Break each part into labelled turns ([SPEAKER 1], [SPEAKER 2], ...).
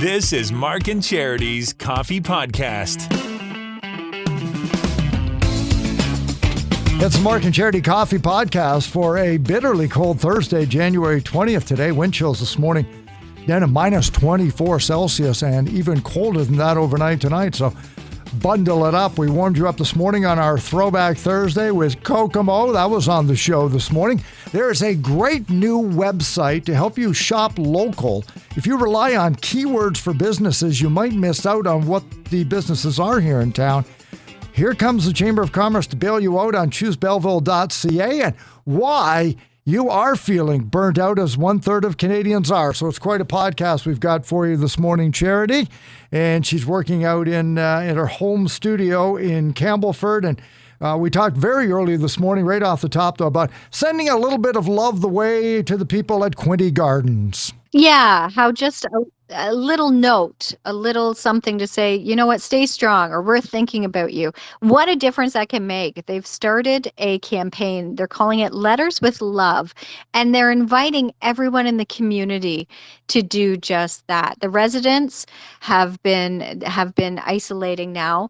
[SPEAKER 1] This is Mark and Charity's Coffee Podcast.
[SPEAKER 2] It's the Mark and Charity Coffee Podcast for a bitterly cold Thursday, January 20th today. Wind chills this morning down to minus 24 Celsius and even colder than that overnight tonight. So bundle it up. We warmed you up this morning on our Throwback Thursday with Kokomo. That was on the show this morning. There is a great new website to help you shop local. If you rely on keywords for businesses, you might miss out on what the businesses are here in town. Here comes the Chamber of Commerce to bail you out on ChooseBelleville.ca and why you are feeling burnt out as 1/3 of Canadians are. So it's quite a podcast we've got for you this morning, Charity. And she's working out in her home studio in Campbellford. And we talked very early this morning, right off the top, though, about sending a little bit of love the way to the people at Quinte Gardens.
[SPEAKER 3] Yeah, how just a little note, a little something to say, you know what, stay strong, or we're thinking about you. What a difference that can make. They've started a campaign. They're calling it Letters with Love, and they're inviting everyone in the community to do just that. The residents have been isolating now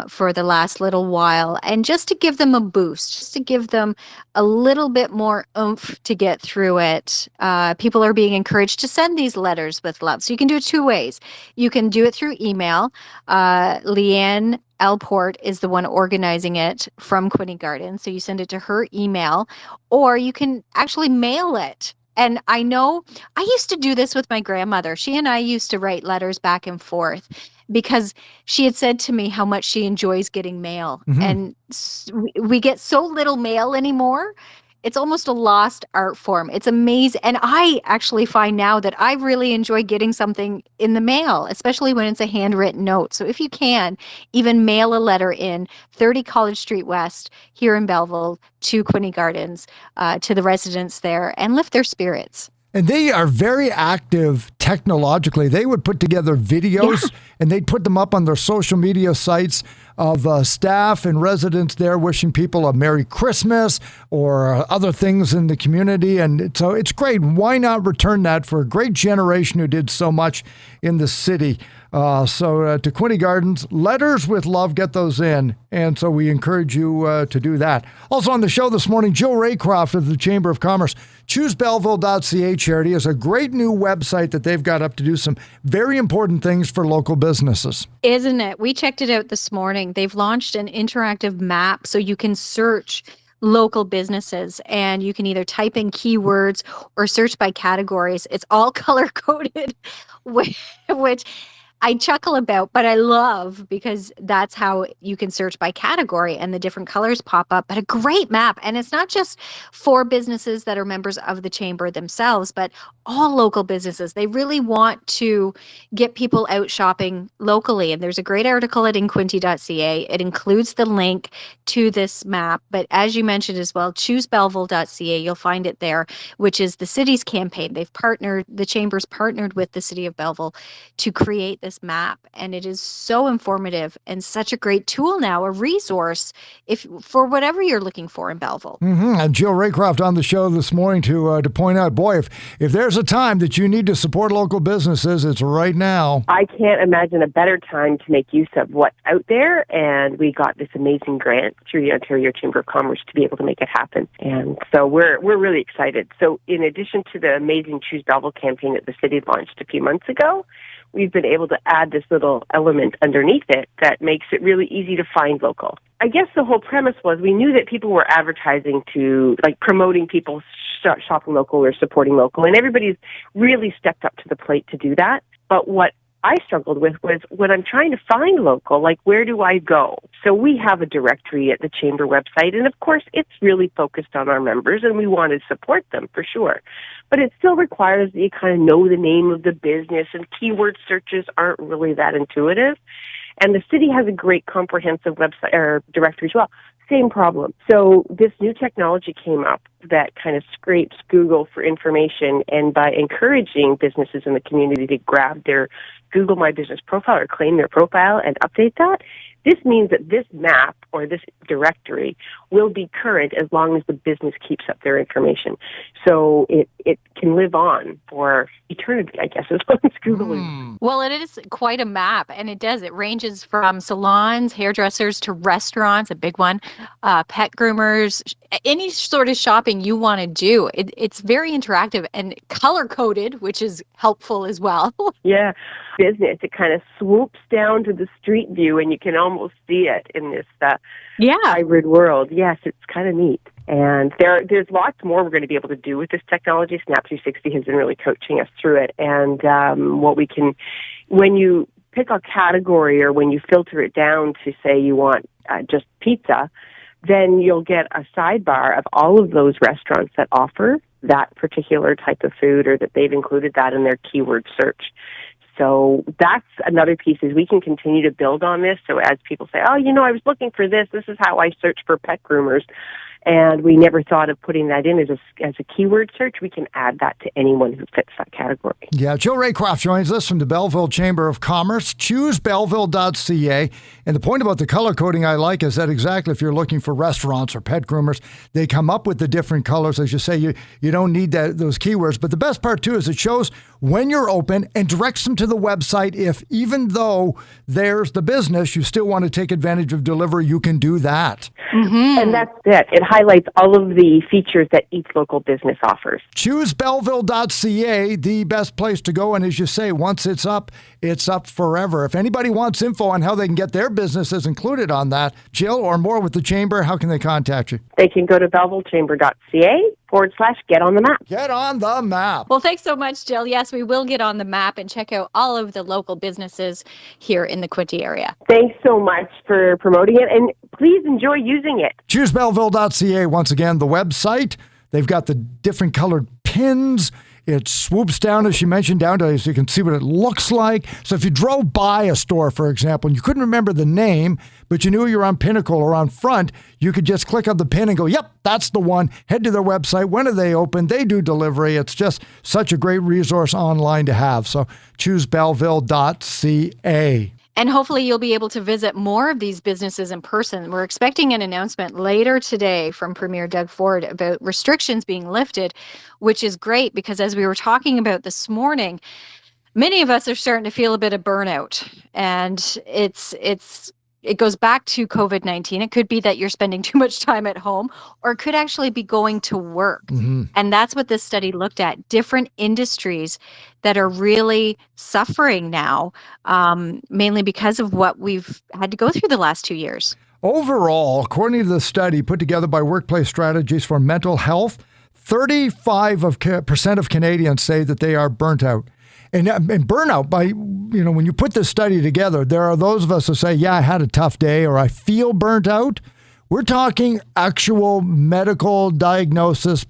[SPEAKER 3] for the last little while, and just to give them a boost, just to give them a little bit more oomph to get through it, people are being encouraged to send these letters with love. So you can do it two ways. You can do it through email. Leanne Elport is the one organizing it from Quinte Gardens. So you send it to her email, or you can actually mail it. And I know I used to do this with my grandmother. She and I used to write letters back and forth because she had said to me how much she enjoys getting mail. Mm-hmm. And we get so little mail anymore. It's almost a lost art form. It's amazing. And I actually find now that I really enjoy getting something in the mail, especially when it's a handwritten note. So if you can, even mail a letter in 30 College Street West here in Belleville to Quinte Gardens, to the residents there, and lift their spirits.
[SPEAKER 2] And they are very active technologically. They would put together videos and they'd put them up on their social media sites of staff and residents there wishing people a Merry Christmas or other things in the community. And so it's great. Why not return that for a great generation who did so much in the city? So to Quinte Gardens, Letters with Love, get those in. And so we encourage you to do that. Also on the show this morning, Jill Raycroft of the Chamber of Commerce. ChooseBelleville.ca, Charity, is a great new website that they've got up to do some very important things for local businesses.
[SPEAKER 3] Isn't it? We checked it out this morning. They've launched an interactive map so you can search local businesses, and you can either type in keywords or search by categories. It's all color-coded, which I chuckle about, but I love because that's how you can search by category and the different colors pop up. But a great map. And it's not just for businesses that are members of the chamber themselves, but all local businesses. They really want to get people out shopping locally. And there's a great article at inquinte.ca. It includes the link to this map. But as you mentioned as well, ChooseBelleville.ca, you'll find it there, which is the city's campaign. The chamber's partnered with the city of Belleville to create this map, and it is so informative and such a great tool now, a resource for whatever you're looking for in Belleville.
[SPEAKER 2] Mm-hmm. And Jill Raycroft on the show this morning to point out, boy, if there's a time that you need to support local businesses, it's right now.
[SPEAKER 4] I can't imagine a better time to make use of what's out there, and we got this amazing grant through the Ontario Chamber of Commerce to be able to make it happen. And so we're really excited. So in addition to the amazing Choose Belleville campaign that the city launched a few months ago, we've been able to add this little element underneath it that makes it really easy to find local. I guess the whole premise was we knew that people were advertising to, like, promoting people shopping local or supporting local, and everybody's really stepped up to the plate to do that. But what I struggled with was when I'm trying to find local, like, where do I go? So we have a directory at the Chamber website, and of course it's really focused on our members, and we want to support them for sure. But it still requires that you kind of know the name of the business, and keyword searches aren't really that intuitive. And the city has a great comprehensive website or directory as well. Same problem. So this new technology came up that kind of scrapes Google for information, and by encouraging businesses in the community to grab their Google My Business profile or claim their profile and update that, this means that this map or this directory will be current as long as the business keeps up their information. So it can live on for eternity, I guess, as long as Google is.
[SPEAKER 3] Well, it is quite a map, and it ranges from salons, hairdressers, to restaurants, a big one, pet groomers, any sort of shopping you want to do. It's very interactive and color-coded, which is helpful as well.
[SPEAKER 4] Yeah, business. It kind of swoops down to the street view, and you can almost see it in this hybrid world. Yes, it's kind of neat. And there's lots more we're going to be able to do with this technology. Snap 360 has been really coaching us through it. And when you pick a category or when you filter it down to say you want just pizza, then you'll get a sidebar of all of those restaurants that offer that particular type of food, or that they've included that in their keyword search. So that's another piece, is we can continue to build on this. So as people say, oh, I was looking for this. This is how I search for pet groomers. And we never thought of putting that in as a keyword search. We can add that to anyone who fits that category.
[SPEAKER 2] Yeah, Jill Raycroft joins us from the Belleville Chamber of Commerce, ChooseBelleville.ca. And the point about the color coding I like is that exactly if you're looking for restaurants or pet groomers, they come up with the different colors. As you say, you don't need those keywords. But the best part, too, is it shows when you're open and directs them to the website. If even though there's the business, you still want to take advantage of delivery, you can do that.
[SPEAKER 3] Mm-hmm.
[SPEAKER 4] And that's it. It highlights all of the features that each local business offers.
[SPEAKER 2] ChooseBelleville.ca, the best place to go. And as you say, once it's up forever. If anybody wants info on how they can get their businesses included on that, Jill, or more with the Chamber, how can they contact you?
[SPEAKER 4] They can go to BellevilleChamber.ca/get on the map.
[SPEAKER 2] Get on the map.
[SPEAKER 3] Well, thanks so much, Jill. Yes, we will get on the map and check out all of the local businesses here in the Quinte area.
[SPEAKER 4] Thanks so much for promoting it, and please enjoy using it.
[SPEAKER 2] ChooseBelleville.ca, once again, the website. They've got the different colored pins. It swoops down, as you mentioned, down to so you can see what it looks like. So if you drove by a store, for example, and you couldn't remember the name, but you knew you were on Pinnacle or on Front, you could just click on the pin and go, yep, that's the one. Head to their website. When are they open? They do delivery. It's just such a great resource online to have. So ChooseBelleville.ca.
[SPEAKER 3] And hopefully you'll be able to visit more of these businesses in person. We're expecting an announcement later today from Premier Doug Ford about restrictions being lifted, which is great because as we were talking about this morning, many of us are starting to feel a bit of burnout. And it goes back to COVID-19. It could be that you're spending too much time at home, or it could actually be going to work. Mm-hmm. And that's what this study looked at, different industries that are really suffering now, mainly because of what we've had to go through the last 2 years.
[SPEAKER 2] Overall, according to the study put together by Workplace Strategies for Mental Health, 35% of Canadians say that they are burnt out. And burnout, when you put this study together, there are those of us who say, yeah, I had a tough day or I feel burnt out. We're talking actual medical diagnosis,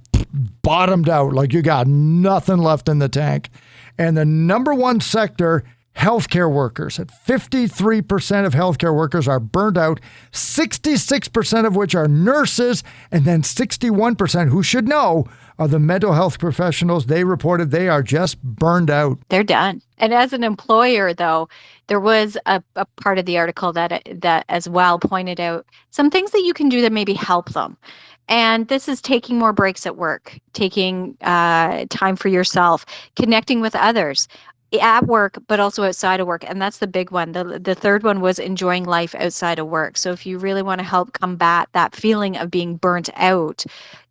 [SPEAKER 2] bottomed out, like you got nothing left in the tank. And the number one sector, healthcare workers. At 53% of healthcare workers are burnt out, 66% of which are nurses, and then 61% who should know are the mental health professionals. They reported they are just burned out.
[SPEAKER 3] They're done. And as an employer, though, there was a part of the article that as well pointed out some things that you can do that maybe help them. And this is taking more breaks at work, taking time for yourself, connecting with others at work, but also outside of work. And that's the big one. The third one was enjoying life outside of work. So if you really want to help combat that feeling of being burnt out,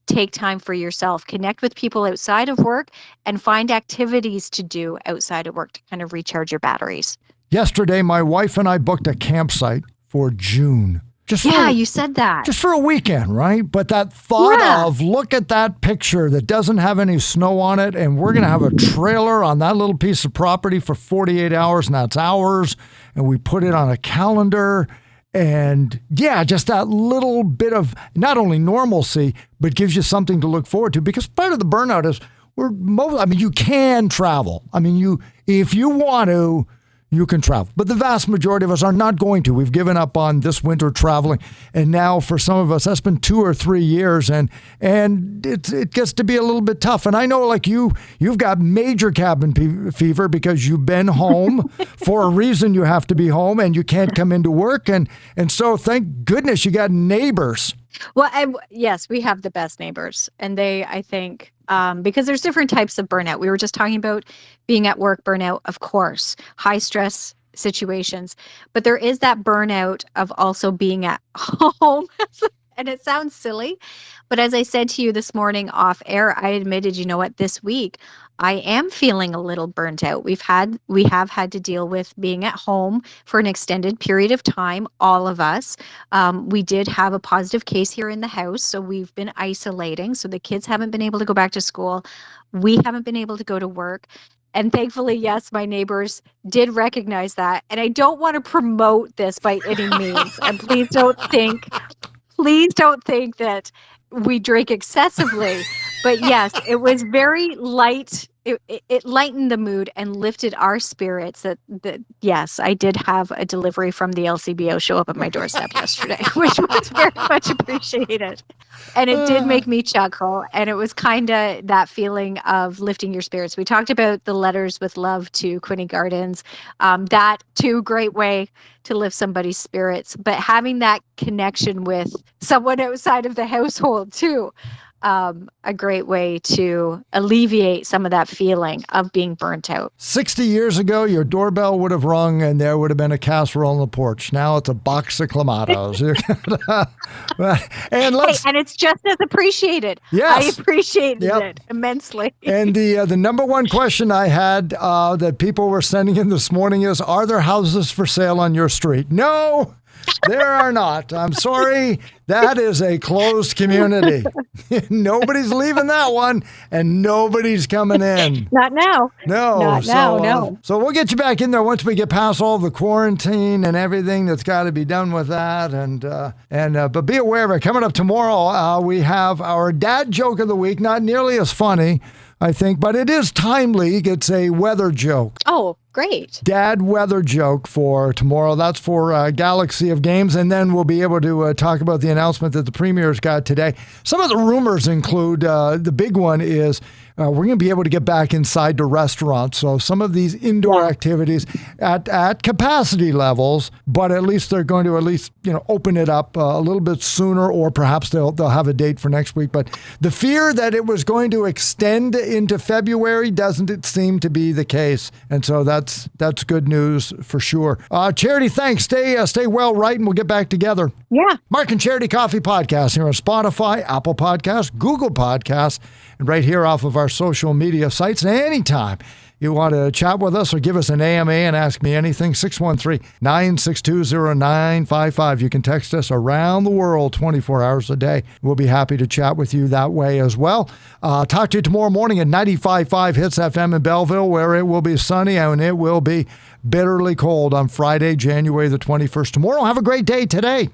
[SPEAKER 3] take time for yourself, connect with people outside of work, and find activities to do outside of work to kind of recharge your batteries.
[SPEAKER 2] Yesterday, my wife and I booked a campsite for June.
[SPEAKER 3] You said that.
[SPEAKER 2] Just for a weekend, right? But that thought of, look at that picture that doesn't have any snow on it, and we're going to have a trailer on that little piece of property for 48 hours, and that's ours, and we put it on a calendar. And yeah, just that little bit of not only normalcy, but gives you something to look forward to, because part of the burnout is you can travel. If you want to, you can travel. But the vast majority of us are not going to. We've given up on this winter traveling. And now for some of us, that's been 2 or 3 years. And it gets to be a little bit tough. And I know, like you've got major cabin fever because you've been home for a reason. You have to be home and you can't come into work. And so thank goodness you got neighbors
[SPEAKER 3] Well, yes, we have the best neighbors, and they, I think, because there's different types of burnout. We were just talking about being at work burnout, of course, high stress situations, but there is that burnout of also being at home. And it sounds silly, but as I said to you this morning off air, I admitted, you know what, this week I am feeling a little burnt out. We have had to deal with being at home for an extended period of time, all of us. We did have a positive case here in the house, so we've been isolating. So the kids haven't been able to go back to school. We haven't been able to go to work. And thankfully, yes, my neighbors did recognize that. And I don't want to promote this by any means. And please don't think that we drink excessively. But yes, it was very light. It lightened the mood and lifted our spirits that yes, I did have a delivery from the LCBO show up at my doorstep yesterday, which was very much appreciated. And it did make me chuckle. And it was kind of that feeling of lifting your spirits. We talked about the letters with love to Quinny Gardens. That too, great way to lift somebody's spirits. But having that connection with someone outside of the household too. A great way to alleviate some of that feeling of being burnt out.
[SPEAKER 2] 60 years ago, your doorbell would have rung and there would have been a casserole on the porch. Now it's a box of clamatos.
[SPEAKER 3] And it's just as appreciated.
[SPEAKER 2] Yes.
[SPEAKER 3] I appreciated it immensely.
[SPEAKER 2] And the number one question I had that people were sending in this morning is, are there houses for sale on your street? No. There are not. I'm sorry. That is a closed community. Nobody's leaving that one, and nobody's coming in.
[SPEAKER 3] Not now.
[SPEAKER 2] No.
[SPEAKER 3] Not now, no.
[SPEAKER 2] So we'll get you back in there once we get past all the quarantine and everything that's got to be done with that. But be aware of it. Coming up tomorrow, we have our dad joke of the week. Not nearly as funny, I think, but it is timely. It's a weather joke.
[SPEAKER 3] Oh, great.
[SPEAKER 2] Dad weather joke for tomorrow. That's for Galaxy of Games. And then we'll be able to talk about the announcement that the Premier's got today. Some of the rumors include, the big one is we're going to be able to get back inside the restaurants. So some of these indoor activities at capacity levels, but at least they're going to open it up a little bit sooner, or perhaps they'll have a date for next week. But the fear that it was going to extend into February doesn't seem to be the case. And so that's good news for sure. Charity, thanks. Stay well, right? And we'll get back together.
[SPEAKER 3] Yeah.
[SPEAKER 2] Mark and Charity Coffee Podcast here on Spotify, Apple Podcasts, Google Podcasts, and right here off of our social media sites. Anytime you want to chat with us or give us an AMA and ask me anything, 613-962-0955. You can text us around the world 24 hours a day. We'll be happy to chat with you that way as well. Talk to you tomorrow morning at 95.5 Hits FM in Belleville, where it will be sunny and it will be bitterly cold on Friday, January the 21st. Tomorrow, have a great day today.